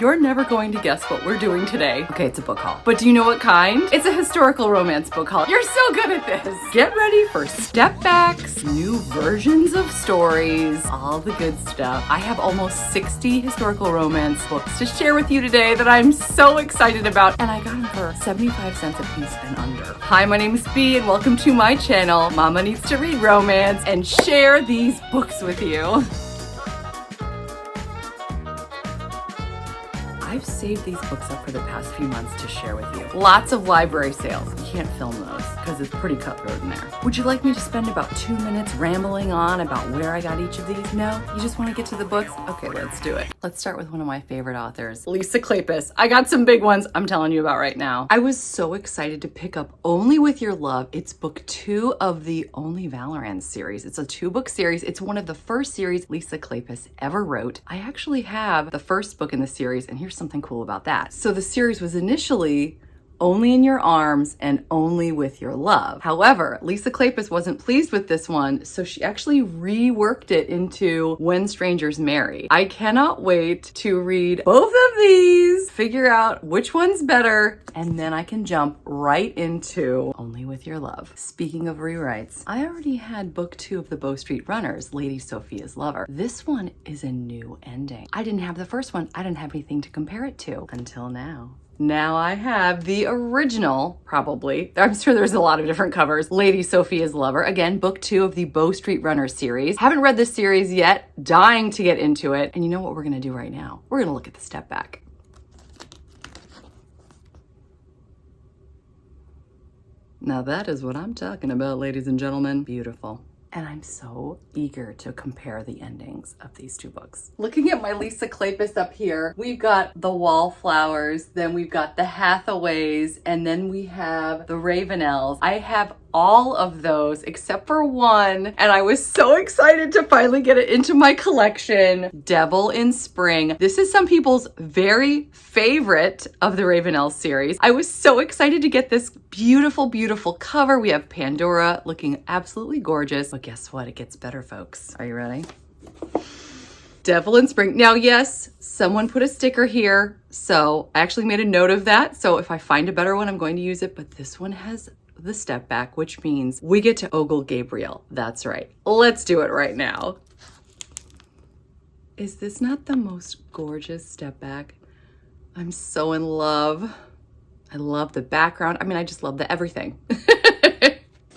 You're never going to guess what we're doing today. Okay, it's a book haul. But do you know what kind? It's a historical romance book haul. You're so good at this. Get ready for step backs, new versions of stories, all the good stuff. I have almost 60 historical romance books to share with you today that I'm so excited about, and I got them for 75 cents a piece and under. Hi, my name is Bea, and welcome to my channel, Mama Needs to Read Romance, and share these books with you. I've saved these books up for the past few months to share with you. Lots of library sales. You can't film those because it's pretty cutthroat in there. Would you like me to spend about 2 minutes rambling on about where I got each of these? No? You just want to get to the books? Okay, let's do it. Let's start with one of my favorite authors, Lisa Kleypas. I got some big ones I'm telling you about right now. I was so excited to pick up Only With Your Love. It's book 2 of the Only Valorant series. It's a 2-book series. It's one of the first series Lisa Kleypas ever wrote. I actually have the first book in the series, and here's something cool about that. So the series was initially Only in Your Arms and Only With Your Love. However, Lisa Kleypas wasn't pleased with this one, so she actually reworked it into When Strangers Marry. I cannot wait to read both of these, figure out which one's better, and then I can jump right into Only With Your Love. Speaking of rewrites, I already had book 2 of the Bow Street Runners, Lady Sophia's Lover. This one is a new ending. I didn't have the first one. I didn't have anything to compare it to until now. Now I have the original, probably. I'm sure there's a lot of different covers. Lady Sophia's Lover. Again, book 2 of the Bow Street Runner series. Haven't read this series yet. Dying to get into it. And you know what we're going to do right now? We're going to look at the step back. Now that is what I'm talking about, ladies and gentlemen. Beautiful. And I'm so eager to compare the endings of these 2 books. Looking at my Lisa Kleypas up here, we've got the Wallflowers, then we've got the Hathaways, and then we have the Ravenels. I have all of those except for one, and I was so excited to finally get it into my collection. Devil in Spring. This is some people's very favorite of the Ravenel series. I was so excited to get this beautiful, beautiful cover. We have Pandora looking absolutely gorgeous. But guess what? It gets better, folks. Are you ready? Devil in Spring. Now, yes, someone put a sticker here, so I actually made a note of that. So if I find a better one, I'm going to use it. But this one has the step back, which means we get to ogle Gabriel. That's right. Let's do it right now. Is this not the most gorgeous step back? I'm so in love. I love the background. I mean, I just love the everything.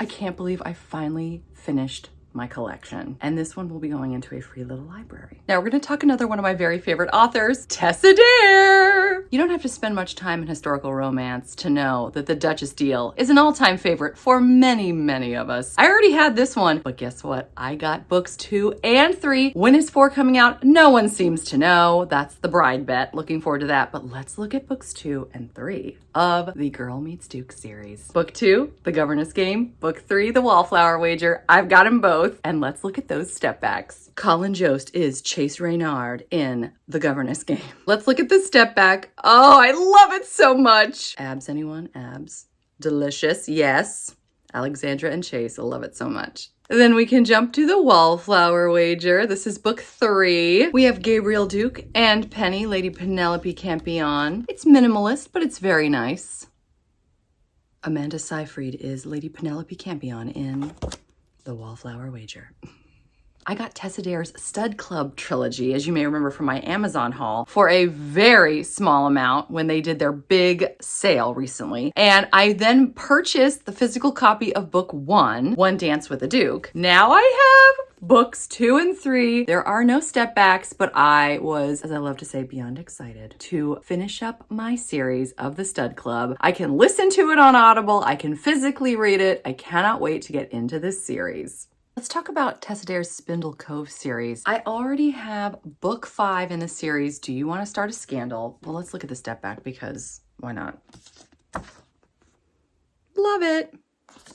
I can't believe I finally finished my collection. And this one will be going into a free little library. Now we're going to talk another one of my very favorite authors, Tessa Dare. You don't have to spend much time in historical romance to know that The Duchess Deal is an all-time favorite for many, many of us. I already had this one, but guess what? I got books 2 and 3. When is 4 coming out? No one seems to know. That's the bride bet. Looking forward to that. But let's look at books 2 and 3 of the Girl Meets Duke series. Book 2, The Governess Game. Book 3, The Wallflower Wager. I've got them both. And let's look at those step backs. Colin Jost is Chase Reynard in The Governess Game. Let's look at the step back. Oh, I love it so much. Abs, anyone? Abs. Delicious, yes. Alexandra and Chase, I love it so much. Then we can jump to The Wallflower Wager. This is book 3. We have Gabriel Duke and Penny, Lady Penelope Campion. It's minimalist, but it's very nice. Amanda Seyfried is Lady Penelope Campion in The Wallflower Wager. I got Tessa Dare's Stud Club trilogy, as you may remember from my Amazon haul, for a very small amount when they did their big sale recently. And I then purchased the physical copy of book 1, One Dance with a Duke. Now I have books 2 and 3. There are no step backs, but I was, as I love to say, beyond excited to finish up my series of the Stud Club. I can listen to it on Audible. I can physically read it. I cannot wait to get into this series. Let's talk about Tessa Dare's Spindle Cove series. I already have book 5 in the series. Do you want to start a scandal? Well, let's look at the step back because why not? Love it.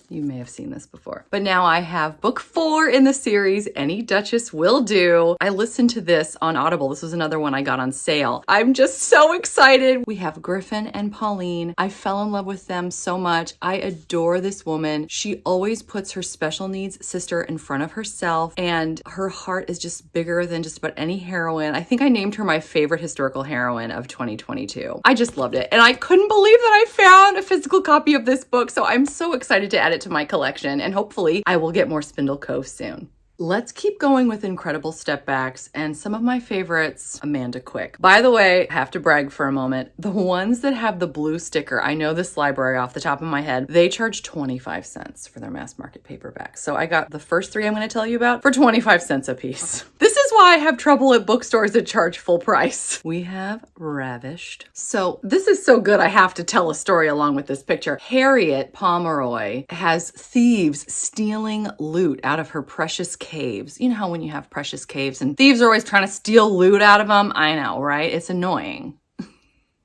You may have seen this before. But now I have book 4 in the series, Any Duchess Will Do. I listened to this on Audible. This was another one I got on sale. I'm just so excited. We have Griffin and Pauline. I fell in love with them so much. I adore this woman. She always puts her special needs sister in front of herself, and her heart is just bigger than just about any heroine. I think I named her my favorite historical heroine of 2022. I just loved it. And I couldn't believe that I found a physical copy of this book. So I'm so excited to add it to my collection, and hopefully I will get more Spindle Cove soon. Let's keep going with incredible step backs and some of my favorites, Amanda Quick. By the way, I have to brag for a moment. The ones that have the blue sticker, I know this library off the top of my head, they charge 25 cents for their mass market paperbacks. So I got the first 3 I'm going to tell you about for 25 cents a piece. This is why I have trouble at bookstores that charge full price. We have Ravished. So this is so good, I have to tell a story along with this picture. Harriet Pomeroy has thieves stealing loot out of her precious caves. You know how when you have precious caves and thieves are always trying to steal loot out of them? I know, right? It's annoying.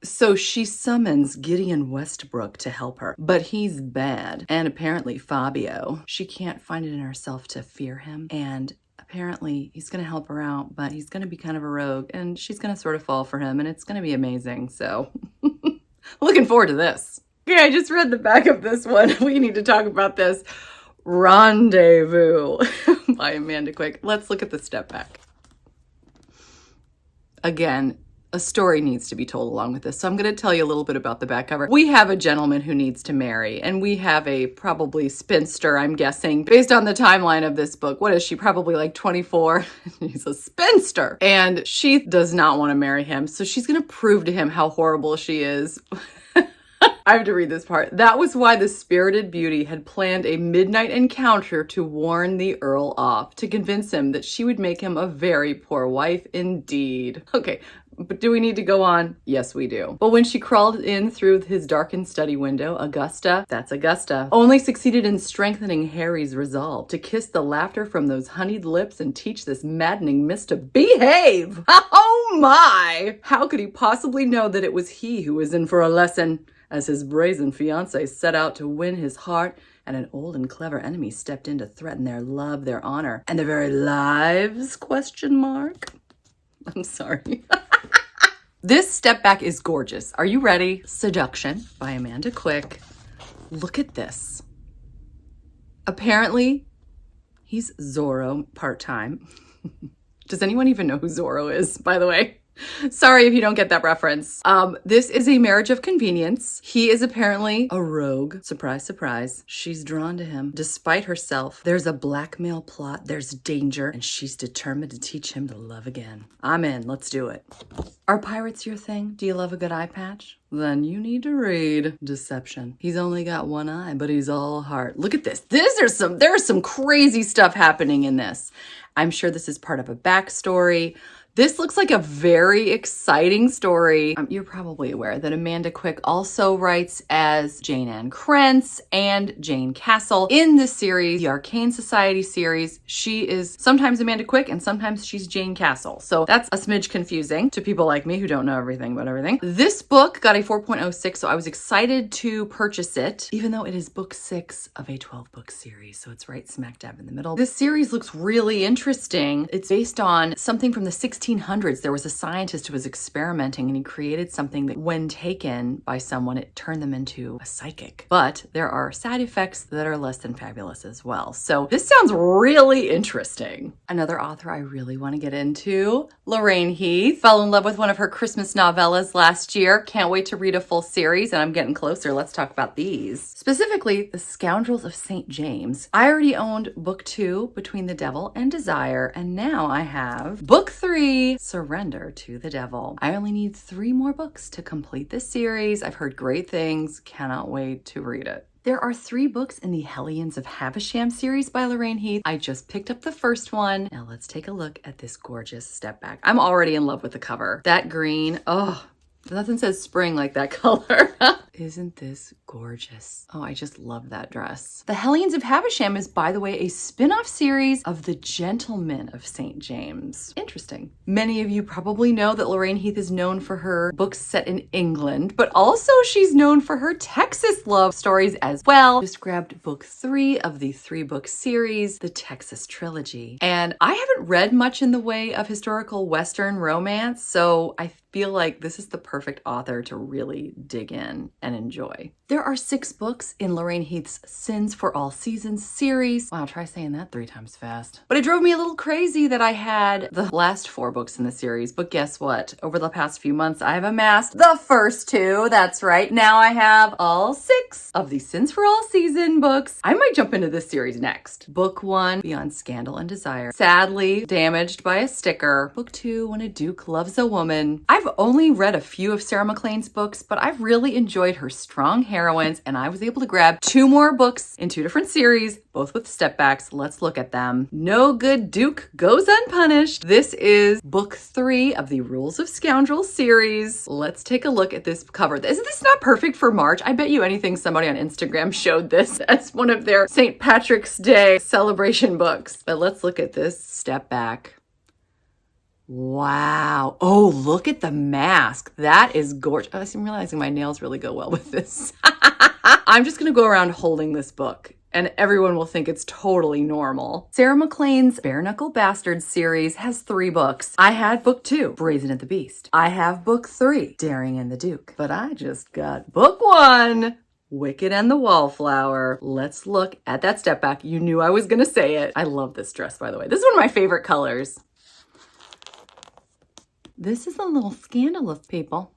So she summons Gideon Westbrook to help her, but he's bad. And apparently Fabio, she can't find it in herself to fear him. And apparently he's going to help her out, but he's going to be kind of a rogue and she's going to sort of fall for him, and it's going to be amazing. So looking forward to this. Okay, I just read the back of this one. We need to talk about this. Rendezvous by Amanda Quick. Let's look at the step back. Again, a story needs to be told along with this. So I'm going to tell you a little bit about the back cover. We have a gentleman who needs to marry, and we have a probably spinster, I'm guessing, based on the timeline of this book. What is she? Probably like 24. She's a spinster. And she does not want to marry him. So she's going to prove to him how horrible she is. I have to read this part. That was why the spirited beauty had planned a midnight encounter to warn the Earl off, to convince him that she would make him a very poor wife indeed. Okay, but do we need to go on? Yes, we do. But when she crawled in through his darkened study window, Augusta, that's Augusta, only succeeded in strengthening Harry's resolve to kiss the laughter from those honeyed lips and teach this maddening miss to behave. Oh my! How could he possibly know that it was he who was in for a lesson? As his brazen fiancé set out to win his heart, and an old and clever enemy stepped in to threaten their love, their honor, and their very lives, ? I'm sorry. This step back is gorgeous. Are you ready? Seduction by Amanda Quick. Look at this. Apparently, he's Zorro part-time. Does anyone even know who Zorro is, by the way? Sorry if you don't get that reference. This is a marriage of convenience. He is apparently a rogue. Surprise, surprise. She's drawn to him despite herself. There's a blackmail plot. There's danger. And she's determined to teach him to love again. I'm in. Let's do it. Are pirates your thing? Do you love a good eye patch? Then you need to read Deception. He's only got one eye, but he's all heart. Look at this. There's some crazy stuff happening in this. I'm sure this is part of a backstory. This looks like a very exciting story. You're probably aware that Amanda Quick also writes as Jane Ann Krentz and Jane Castle in this series, the Arcane Society series. She is sometimes Amanda Quick and sometimes she's Jane Castle. So that's a smidge confusing to people like me who don't know everything about everything. This book got a 4.06, so I was excited to purchase it, even though it is book 6 of a 12-book series. So it's right smack dab in the middle. This series looks really interesting. It's based on something from the 1600s. There was a scientist who was experimenting and he created something that when taken by someone, it turned them into a psychic. But there are side effects that are less than fabulous as well. So this sounds really interesting. Another author I really want to get into, Lorraine Heath. Fell in love with one of her Christmas novellas last year. Can't wait to read a full series, and I'm getting closer. Let's talk about these. Specifically, The Scoundrels of St. James. I already owned book 2, Between the Devil and Desire, and now I have book 3, Surrender to the Devil. I only need 3 more books to complete this series. I've heard great things. Cannot wait to read it. There are 3 books in the Hellions of Havisham series by Lorraine Heath. I just picked up the first one. Now let's take a look at this gorgeous step back. I'm already in love with the cover. That green, oh, nothing says spring like that color. Isn't this gorgeous? Oh, I just love that dress. The Hellions of Havisham is, by the way, a spin-off series of The Gentlemen of St. James. Interesting. Many of you probably know that Lorraine Heath is known for her books set in England, but also she's known for her Texas love stories as well. Just grabbed book 3 of the 3-book series, The Texas Trilogy. And I haven't read much in the way of historical Western romance, so I feel like this is the perfect author to really dig in and enjoy. There are 6 books in Lorraine Heath's Sins for All Seasons series. Wow, try saying that 3 times fast. But it drove me a little crazy that I had the last 4 books in the series, but guess what? Over the past few months, I've amassed the first 2. That's right. Now I have all 6 of the Sins for All Season books. I might jump into this series next. Book 1, Beyond Scandal and Desire. Sadly damaged by a sticker. Book 2, When a Duke Loves a Woman. I've only read a few of Sarah MacLean's books, but I've really enjoyed her strong heroines, and I was able to grab 2 more books in 2 different series, both with step backs. Let's look at them. No Good Duke Goes Unpunished. This is book 3 of the Rules of Scoundrels series. Let's take a look at this cover. Isn't this not perfect for March? I bet you anything somebody on Instagram showed this as one of their St. Patrick's Day celebration books. But let's look at this step back. Wow. Oh, look at the mask. That is gorgeous. Oh, I'm realizing my nails really go well with this. I'm just going to go around holding this book, and everyone will think it's totally normal. Sarah MacLean's Bare Knuckle Bastards series has 3 books. I had book 2, Brazen at the Beast. I have book 3, Daring and the Duke. But I just got book 1, Wicked and the Wallflower. Let's look at that step back. You knew I was going to say it. I love this dress, by the way. This is one of my favorite colors. This is a little scandalous, people.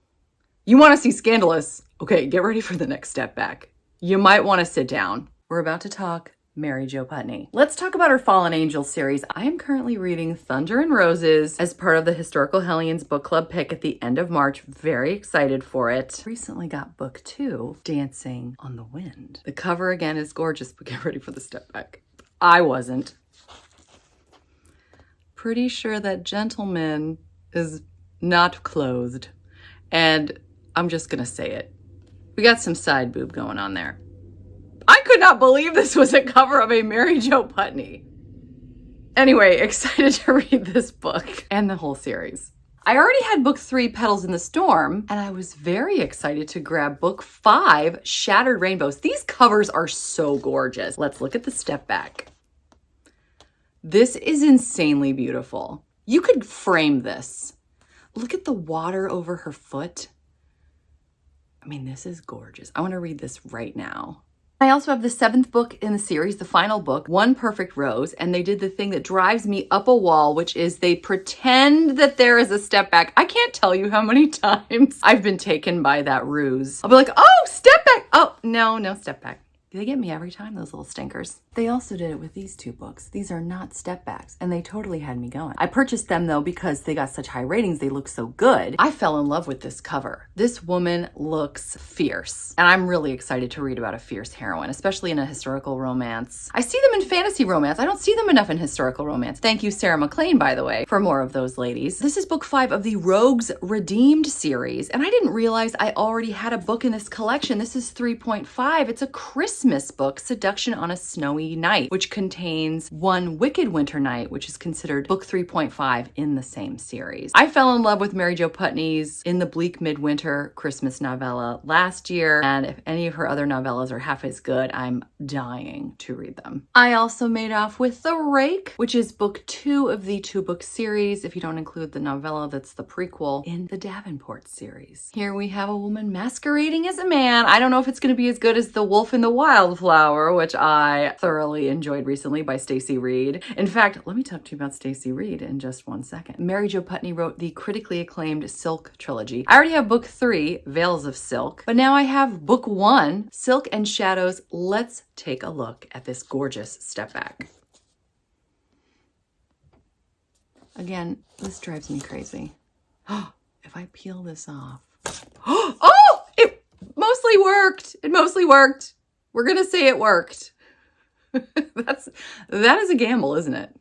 You want to see scandalous? Okay, get ready for the next step back. You might want to sit down. We're about to talk Mary Jo Putney. Let's talk about her Fallen Angels series. I am currently reading Thunder and Roses as part of the Historical Hellions book club pick at the end of March. Very excited for it. Recently got book 2, Dancing on the Wind. The cover again is gorgeous, but get ready for the step back. I wasn't. Pretty sure that gentleman is not clothed. And I'm just gonna say it. We got some side boob going on there. I could not believe this was a cover of a Mary Jo Putney. Anyway, excited to read this book and the whole series. I already had book 3, Petals in the Storm, and I was very excited to grab book 5, Shattered Rainbows. These covers are so gorgeous. Let's look at the step back. This is insanely beautiful. You could frame this. Look at the water over her foot. I mean, this is gorgeous. I want to read this right now. I also have the 7th book in the series, the final book, One Perfect Rose, and they did the thing that drives me up a wall, which is they pretend that there is a step back. I can't tell you how many times I've been taken by that ruse. I'll be like, oh, step back. Oh, no step back. They get me every time, those little stinkers. They also did it with these 2 books. These are not step backs, and they totally had me going. I purchased them, though, because they got such high ratings. They look so good. I fell in love with this cover. This woman looks fierce, and I'm really excited to read about a fierce heroine, especially in a historical romance. I see them in fantasy romance. I don't see them enough in historical romance. Thank you, Sarah MacLean, by the way, for more of those ladies. This is book 5 of the Rogues Redeemed series, and I didn't realize I already had a book in this collection. This is 3.5. It's a Christmas book, Seduction on a Snowy Night, which contains One Wicked Winter Night, which is considered book 3.5 in the same series. I fell in love with Mary Jo Putney's In the Bleak Midwinter Christmas novella last year, and if any of her other novellas are half as good, I'm dying to read them. I also made off with The Rake, which is book 2 of the 2-book series, if you don't include the novella that's the prequel in the Davenport series. Here we have a woman masquerading as a man. I don't know if it's going to be as good as The Wolf in the Wildflower, which I thoroughly enjoyed recently, by Stacey Reid. In fact, let me talk to you about Stacey Reid in just one second. Mary Jo Putney wrote the critically acclaimed Silk trilogy. I already have book 3, Veils of Silk, but now I have book 1, Silk and Shadows. Let's take a look at this gorgeous step back. Again, this drives me crazy. If I peel this off. Oh, it mostly worked. It mostly worked. We're gonna say it worked. That is a gamble, isn't it?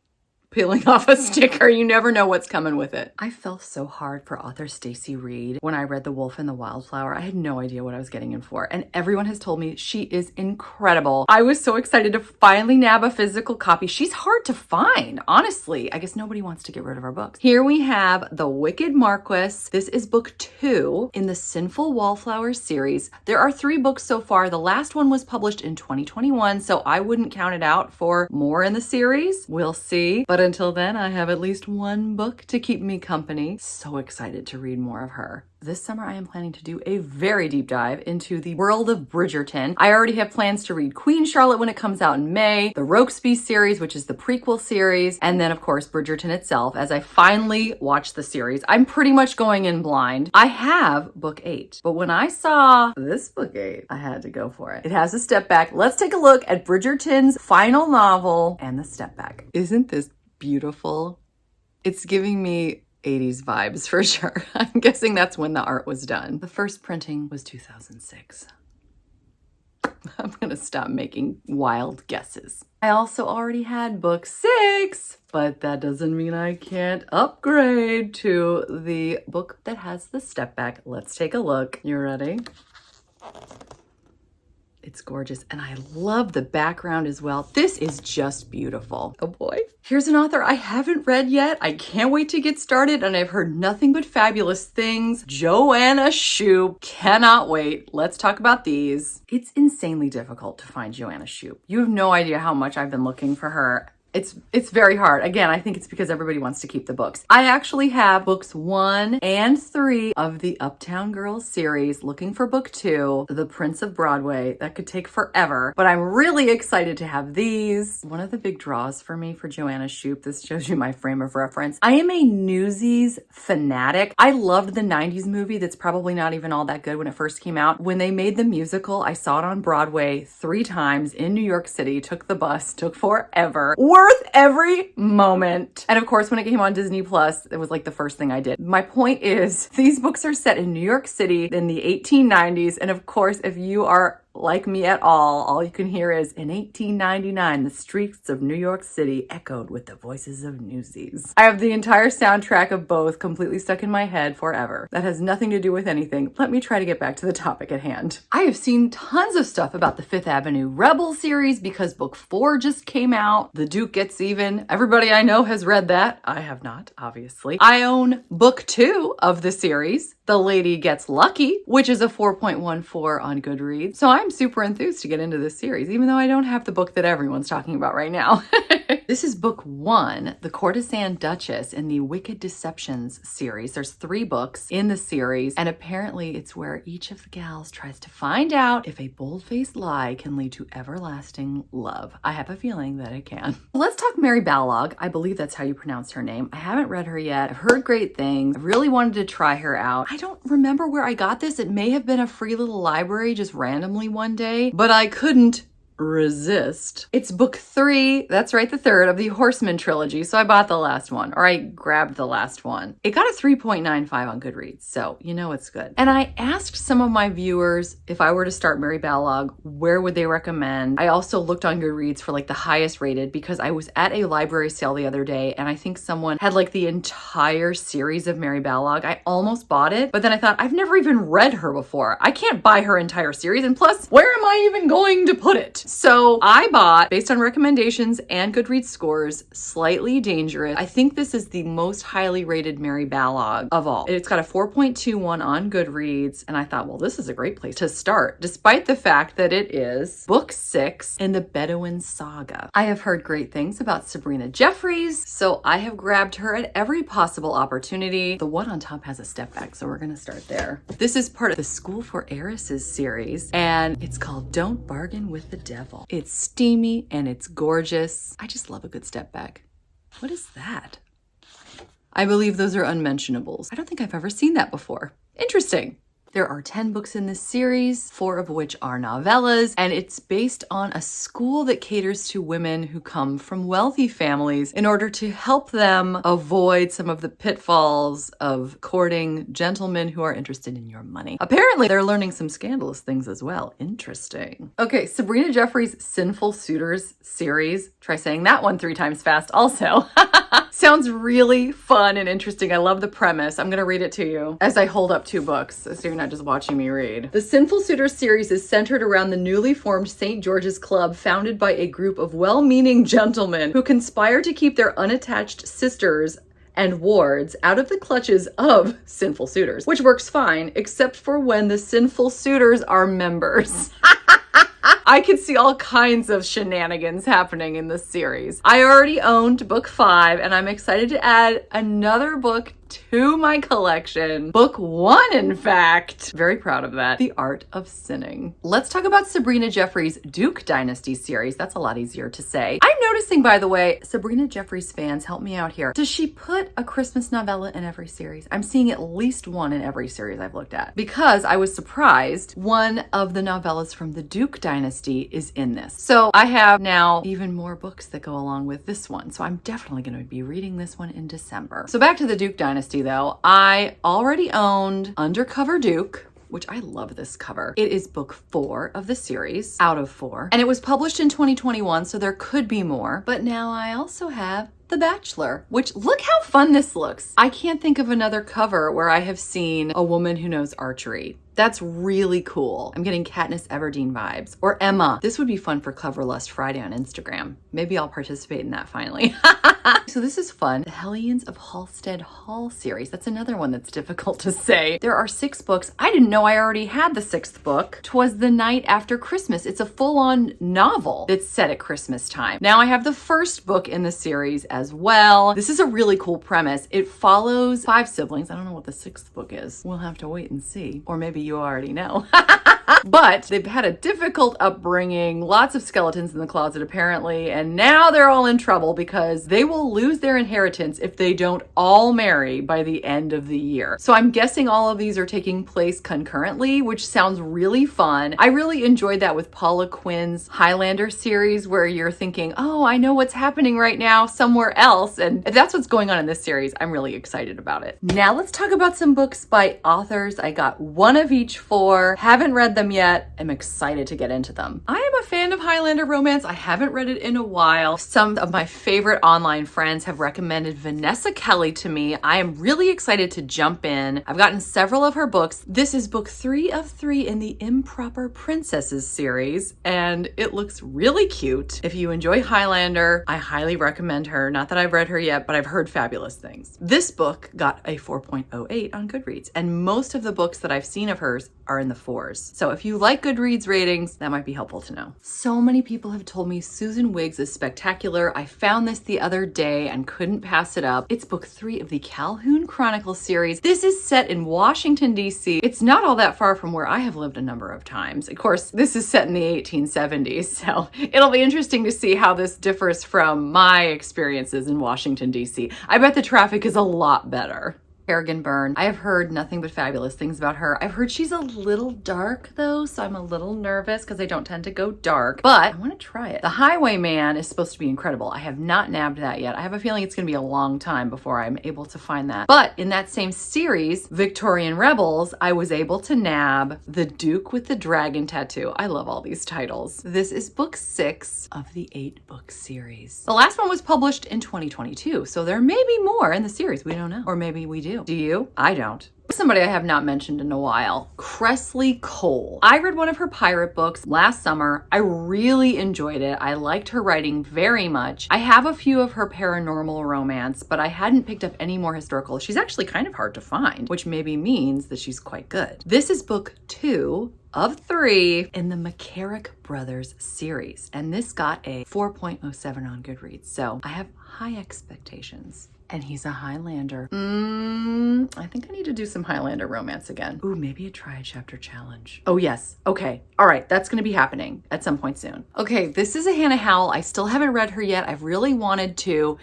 peeling off a sticker. You never know what's coming with it. I fell so hard for author Stacy Reed when I read The Wolf and the Wildflower. I had no idea what I was getting in for, and everyone has told me she is incredible. I was so excited to finally nab a physical copy. She's hard to find, honestly. I guess nobody wants to get rid of her books. Here we have The Wicked Marquess. This is book 2 in the Sinful Wallflower series. There are 3 books so far. The last one was published in 2021, so I wouldn't count it out for more in the series. We'll see. But until then, I have at least 1 book to keep me company. So excited to read more of her. This summer, I am planning to do a very deep dive into the world of Bridgerton. I already have plans to read Queen Charlotte when it comes out in May, the Rokesby series, which is the prequel series, and then, of course, Bridgerton itself, as I finally watch the series. I'm pretty much going in blind. I have book 8, but when I saw this book 8, I had to go for it. It has a step back. Let's take a look at Bridgerton's final novel and the step back. Isn't this beautiful? It's giving me 80s vibes for sure. I'm guessing that's when the art was done. The first printing was 2006. I'm gonna stop making wild guesses. I also already had book 6, but that doesn't mean I can't upgrade to the book that has the step back. Let's take a look. You ready? It's gorgeous, and I love the background as well. This is just beautiful. Oh boy. Here's an author I haven't read yet. I can't wait to get started, and I've heard nothing but fabulous things. Joanna Shupe. Cannot wait. Let's talk about these. It's insanely difficult to find Joanna Shupe. You have no idea how much I've been looking for her. It's very hard. Again, I think it's because everybody wants to keep the books. I actually have books 1 and 3 of the Uptown Girls series, looking for book 2, The Prince of Broadway. That could take forever, but I'm really excited to have these. One of the big draws for me for Joanna Shupe, this shows you my frame of reference. I am a Newsies fanatic. I loved the 90s movie that's probably not even all that good when it first came out. When they made the musical, I saw it on Broadway 3 times in New York City, took the bus, took forever. Worth every moment. And of course, when it came on Disney Plus, it was like the first thing I did. My point is, these books are set in New York City in the 1890s. And of course, if you are like me at all you can hear is, in 1899, the streets of New York City echoed with the voices of Newsies. I have the entire soundtrack of both completely stuck in my head forever. That has nothing to do with anything. Let me try to get back to the topic at hand. I have seen tons of stuff about the Fifth Avenue Rebel series because book 4 just came out. The Duke Gets Even. Everybody I know has read that. I have not, obviously. I own book 2 of the series, The Lady Gets Lucky, which is a 4.14 on Goodreads. So I'm super enthused to get into this series, even though I don't have the book that everyone's talking about right now. This is book 1, The Courtesan Duchess in the Wicked Deceptions series. There's 3 books in the series, and apparently it's where each of the gals tries to find out if a bold-faced lie can lead to everlasting love. I have a feeling that it can. Let's talk Mary Balog. I believe that's how you pronounce her name. I haven't read her yet. I've heard great things. I really wanted to try her out. I don't remember where I got this. It may have been a free little library just randomly one day, but I couldn't resist. It's book 3, that's right, the 3rd of the Horseman trilogy, so I bought the last one, or I grabbed the last one. It got a 3.95 on Goodreads, so you know it's good. And I asked some of my viewers if I were to start Mary Balog, where would they recommend? I also looked on Goodreads for like the highest rated because I was at a library sale the other day and I think someone had like the entire series of Mary Balog. I almost bought it, but then I thought, I've never even read her before. I can't buy her entire series, and plus, where am I even going to put it? So I bought, based on recommendations and Goodreads scores, Slightly Dangerous. I think this is the most highly rated Mary Balog of all. It's got a 4.21 on Goodreads, and I thought, well, this is a great place to start, despite the fact that it is book 6 in the Bedouin Saga. I have heard great things about Sabrina Jeffries, so I have grabbed her at every possible opportunity. The one on top has a step back, so we're gonna start there. This is part of the School for Heiresses series, and it's called Don't Bargain with the Devil. It's steamy and it's gorgeous. I just love a good step back. What is that? I believe those are unmentionables. I don't think I've ever seen that before. Interesting. There are 10 books in this series, 4 of which are novellas, and it's based on a school that caters to women who come from wealthy families in order to help them avoid some of the pitfalls of courting gentlemen who are interested in your money. Apparently, they're learning some scandalous things as well. Interesting. Okay, Sabrina Jeffrey's Sinful Suitors series. Try saying that one 3 times fast also. Sounds really fun and interesting. I love the premise. I'm going to read it to you as I hold up 2 books, so you're not just watching me read. The Sinful Suitors series is centered around the newly formed St. George's Club, founded by a group of well-meaning gentlemen who conspire to keep their unattached sisters and wards out of the clutches of sinful suitors, which works fine, except for when the sinful suitors are members. I could see all kinds of shenanigans happening in this series. I already owned book 5, and I'm excited to add another book to my collection. Book 1, in fact. Very proud of that. The Art of Sinning. Let's talk about Sabrina Jeffrey's Duke Dynasty series. That's a lot easier to say. I'm noticing, by the way, Sabrina Jeffrey's fans, help me out here. Does she put a Christmas novella in every series? I'm seeing at least one in every series I've looked at. Because I was surprised, one of the novellas from the Duke Dynasty is in this. So I have now even more books that go along with this one. So I'm definitely going to be reading this one in December. So back to the Duke Dynasty though, I already owned Undercover Duke, which I love this cover. It is book 4 of the series, out of 4. And it was published in 2021, so there could be more. But now I also have The Bachelor, which look how fun this looks. I can't think of another cover where I have seen a woman who knows archery. That's really cool. I'm getting Katniss Everdeen vibes. Or Emma. This would be fun for Coverlust Friday on Instagram. Maybe I'll participate in that finally. So this is fun. The Hellions of Halstead Hall series. That's another one that's difficult to say. There are 6 books. I didn't know I already had the 6th book. 'Twas the Night After Christmas. It's a full-on novel that's set at Christmas time. Now I have the 1st book in the series as well. This is a really cool premise. It follows 5 siblings. I don't know what the 6th book is. We'll have to wait and see. Or maybe you already know. But they've had a difficult upbringing, lots of skeletons in the closet apparently, and now they're all in trouble because they will lose their inheritance if they don't all marry by the end of the year. So I'm guessing all of these are taking place concurrently, which sounds really fun. I really enjoyed that with Paula Quinn's Highlander series where you're thinking, oh, I know what's happening right now somewhere else. And if that's what's going on in this series, I'm really excited about it. Now let's talk about some books by authors. I got 1 of each 4. Haven't read them yet. I'm excited to get into them. I am a fan of Highlander romance. I haven't read it in a while. Some of my favorite online friends have recommended Vanessa Kelly to me. I am really excited to jump in. I've gotten several of her books. This is book 3 of 3 in the Improper Princesses series, and it looks really cute. If you enjoy Highlander, I highly recommend her. Not that I've read her yet, but I've heard fabulous things. This book got a 4.08 on Goodreads, and most of the books that I've seen of hers are in the 4s. So if you like Goodreads ratings, that might be helpful to know. So many people have told me Susan Wiggs is spectacular. I found this the other day and couldn't pass it up. It's book 3 of the Calhoun Chronicles series. This is set in Washington, D.C. It's not all that far from where I have lived a number of times. Of course, this is set in the 1870s, so it'll be interesting to see how this differs from my experiences in Washington, D.C. I bet the traffic is a lot better. Kerrigan Byrne. I have heard nothing but fabulous things about her. I've heard she's a little dark though, so I'm a little nervous because I don't tend to go dark, but I want to try it. The Highwayman is supposed to be incredible. I have not nabbed that yet. I have a feeling it's going to be a long time before I'm able to find that. But in that same series, Victorian Rebels, I was able to nab The Duke with the Dragon Tattoo. I love all these titles. This is book 6 of the 8-book series. The last one was published in 2022, so there may be more in the series. We don't know. Or maybe we do. Do you? I don't. Somebody I have not mentioned in a while, Cressley Cole. I read one of her pirate books last summer. I really enjoyed it. I liked her writing very much. I have a few of her paranormal romance, but I hadn't picked up any more historical. She's actually kind of hard to find, which maybe means that she's quite good. This is book 2 of 3 in the McCarrick Brothers series, and this got a 4.07 on Goodreads, so I have high expectations. And he's a Highlander. I think I need to do some Highlander romance again. Ooh, maybe a try a chapter challenge. Oh yes, okay. All right, that's gonna be happening at some point soon. Okay, this is a Hannah Howell. I still haven't read her yet. I've really wanted to.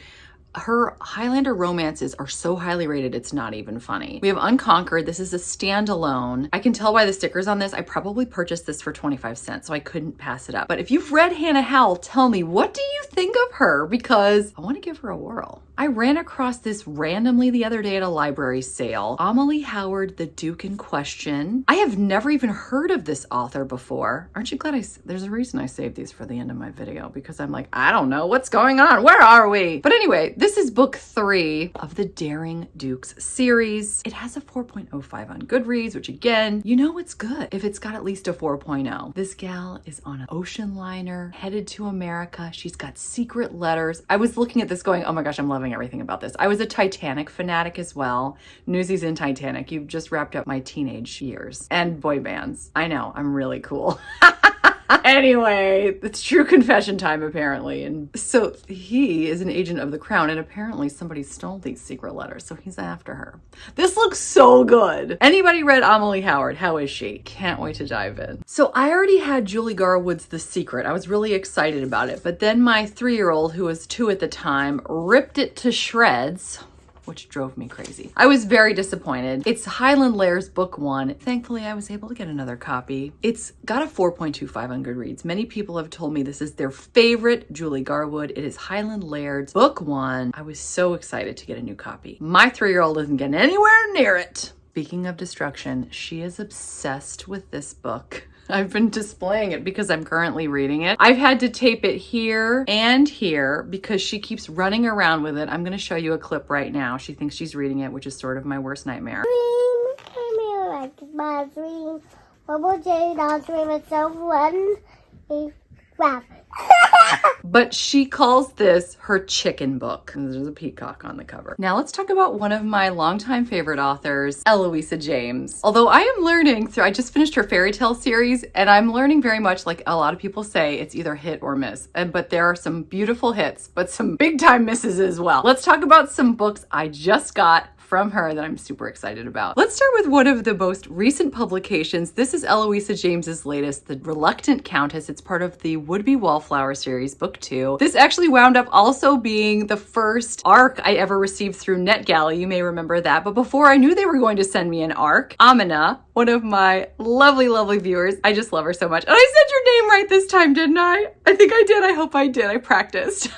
Her Highlander romances are so highly rated, it's not even funny. We have Unconquered. This is a standalone. I can tell by the stickers on this, I probably purchased this for 25 cents, so I couldn't pass it up. But if you've read Hannah Howell, tell me, what do you think of her? Because I want to give her a whirl. I ran across this randomly the other day at a library sale. Amelie Howard, The Duke in Question. I have never even heard of this author before. Aren't you glad there's a reason I saved these for the end of my video, because I'm like, I don't know what's going on. Where are we? But anyway, this is book 3 of the Daring Dukes series. It has a 4.05 on Goodreads, which again, you know it's good if it's got at least a 4.0. This gal is on an ocean liner headed to America. She's got secret letters. I was looking at this going, oh my gosh, I'm loving everything about this. I was a Titanic fanatic as well. Newsies in Titanic. You've just wrapped up my teenage years. And boy bands. I know, I'm really cool. Anyway, it's true confession time apparently. And so he is an agent of the crown, and apparently somebody stole these secret letters, so he's after her. This looks so good. Anybody read Amelie Howard? How is she? Can't wait to dive in. So I already had Julie Garwood's The Secret. I was really excited about it, but then my 3-year-old, who was 2 at the time, ripped it to shreds, which drove me crazy. I was very disappointed. It's Highland Lairs book 1. Thankfully, I was able to get another copy. It's got a 4.25 on Goodreads. Many people have told me this is their favorite Julie Garwood. It is Highland Lairs book 1. I was so excited to get a new copy. My 3-year-old isn't getting anywhere near it. Speaking of destruction, she is obsessed with this book. I've been displaying it because I'm currently reading it. I've had to tape it here and here because she keeps running around with it. I'm going to show you a clip right now. She thinks she's reading it, which is sort of my worst nightmare. But she calls this her chicken book. And there's a peacock on the cover. Now let's talk about one of my longtime favorite authors, Eloisa James. Although I am learning I just finished her fairy tale series, and I'm learning very much like a lot of people say, it's either hit or miss. But there are some beautiful hits, but some big time misses as well. Let's talk about some books I just got from her that I'm super excited about. Let's start with one of the most recent publications. This is Eloisa James's latest, The Reluctant Countess. It's part of the Would Be Wallflower series, book 2. This actually wound up also being the first ARC I ever received through NetGalley. You may remember that. But before I knew they were going to send me an ARC, Amina, one of my lovely, lovely viewers, I just love her so much. And I said your name right this time, didn't I? I think I did. I hope I did. I practiced.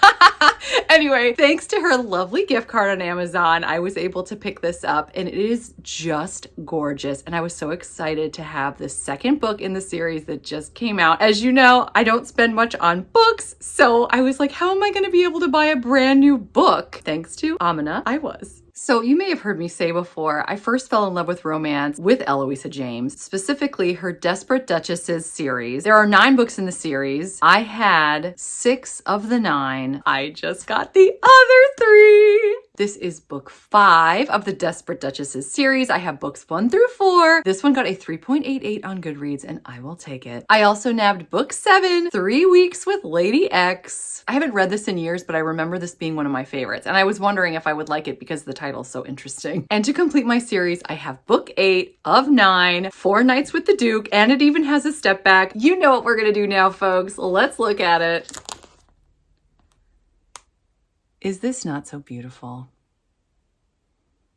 Anyway, thanks to her lovely gift card on Amazon, I was able to pick this up, and it is just gorgeous. And I was so excited to have the second book in the series that just came out. As you know, I don't spend much on books, so I was like, how am I going to be able to buy a brand new book? Thanks to Amina, I was. So you may have heard me say before, I first fell in love with romance with Eloisa James, specifically her Desperate Duchesses series. There are 9 books in the series. I had 6 of the 9. I just got the other 3. This is book 5 of the Desperate Duchesses series. I have books 1 through 4. This one got a 3.88 on Goodreads, and I will take it. I also nabbed book 7, 3 Weeks with Lady X. I haven't read this in years, but I remember this being one of my favorites, and I was wondering if I would like it because the title's so interesting. And to complete my series, I have book 8 of 9, 4 Nights with the Duke, and it even has a step back. You know what we're gonna do now, folks. Let's look at it. Is this not so beautiful?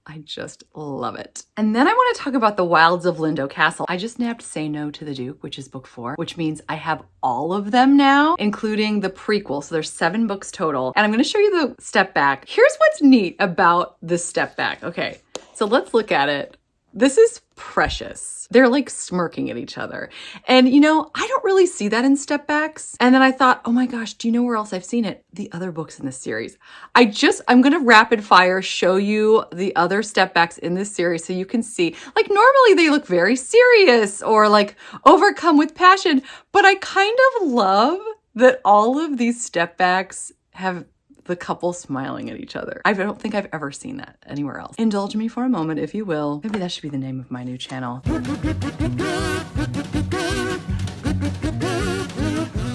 I just love it. And then I want to talk about The Wilds of Lindo Castle. I just nabbed Say No to the Duke, which is book 4, which means I have all of them now, including the prequel. So there's 7 books total. And I'm going to show you the step back. Here's what's neat about the step back. Okay, so let's look at it. This is precious. They're like smirking at each other. And you know, I don't really see that in step backs. And then I thought, oh my gosh, do you know where else I've seen it? The other books in this series. I'm gonna rapid fire show you the other step backs in this series so you can see, like normally they look very serious or like overcome with passion, but I kind of love that all of these step backs have the couple smiling at each other. I don't think I've ever seen that anywhere else. Indulge me for a moment, if you will. Maybe that should be the name of my new channel.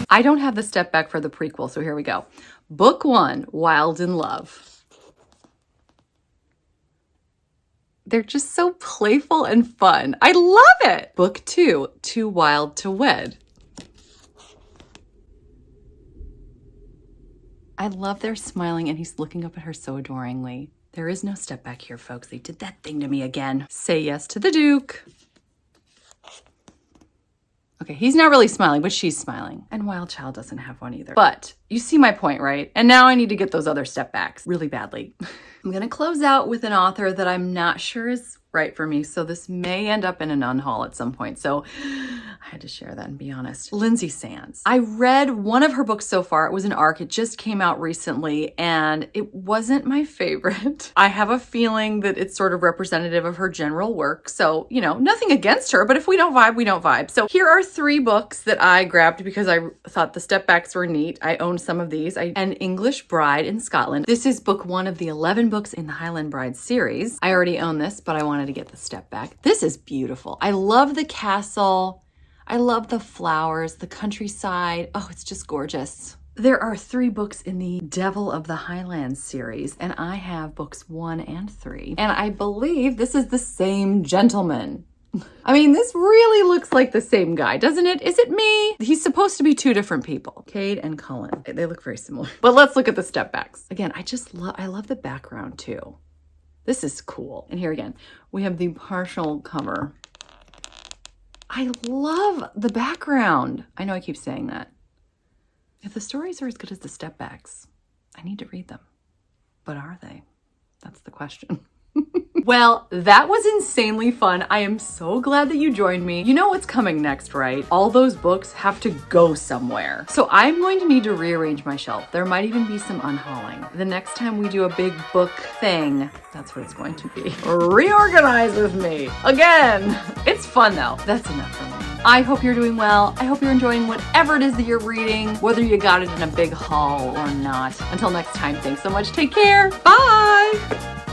I don't have the step back for the prequel, so here we go. Book 1, Wild in Love. They're just so playful and fun. I love it. Book 2, Too Wild to Wed. I love their smiling and he's looking up at her so adoringly. There is no step back here, folks. They did that thing to me again. Say yes to the Duke. Okay, he's not really smiling, but she's smiling. And Wild Child doesn't have one either. But you see my point, right? And now I need to get those other step backs really badly. I'm gonna close out with an author that I'm not sure is right for me. So this may end up in an unhaul at some point. So I had to share that and be honest. Lindsay Sands. I read one of her books so far. It was an ARC. It just came out recently and it wasn't my favorite. I have a feeling that it's sort of representative of her general work. So, you know, nothing against her, but if we don't vibe, we don't vibe. So here are 3 books that I grabbed because I thought the step backs were neat. I own some of these. An English Bride in Scotland. This is book 1 of the 11 books in the Highland Bride series. I already own this, but I wanted to get the step back. This is beautiful. I love the castle. I love the flowers, the countryside. Oh, it's just gorgeous. There are 3 books in the Devil of the Highlands series, and I have books 1 and 3. And I believe this is the same gentleman. I mean, this really looks like the same guy, doesn't it? Is it me? He's supposed to be 2 different people. Cade and Cullen. They look very similar. But let's look at the step backs. Again, I love the background too. This is cool. And here again, we have the partial cover. I love the background. I know I keep saying that. If the stories are as good as the step backs, I need to read them. But are they? That's the question. Well, that was insanely fun. I am so glad that you joined me. You know what's coming next, right? All those books have to go somewhere. So I'm going to need to rearrange my shelf. There might even be some unhauling. The next time we do a big book thing, that's what it's going to be. Reorganize with me again. It's fun though. That's enough for me. I hope you're doing well. I hope you're enjoying whatever it is that you're reading, whether you got it in a big haul or not. Until next time, thanks so much. Take care. Bye.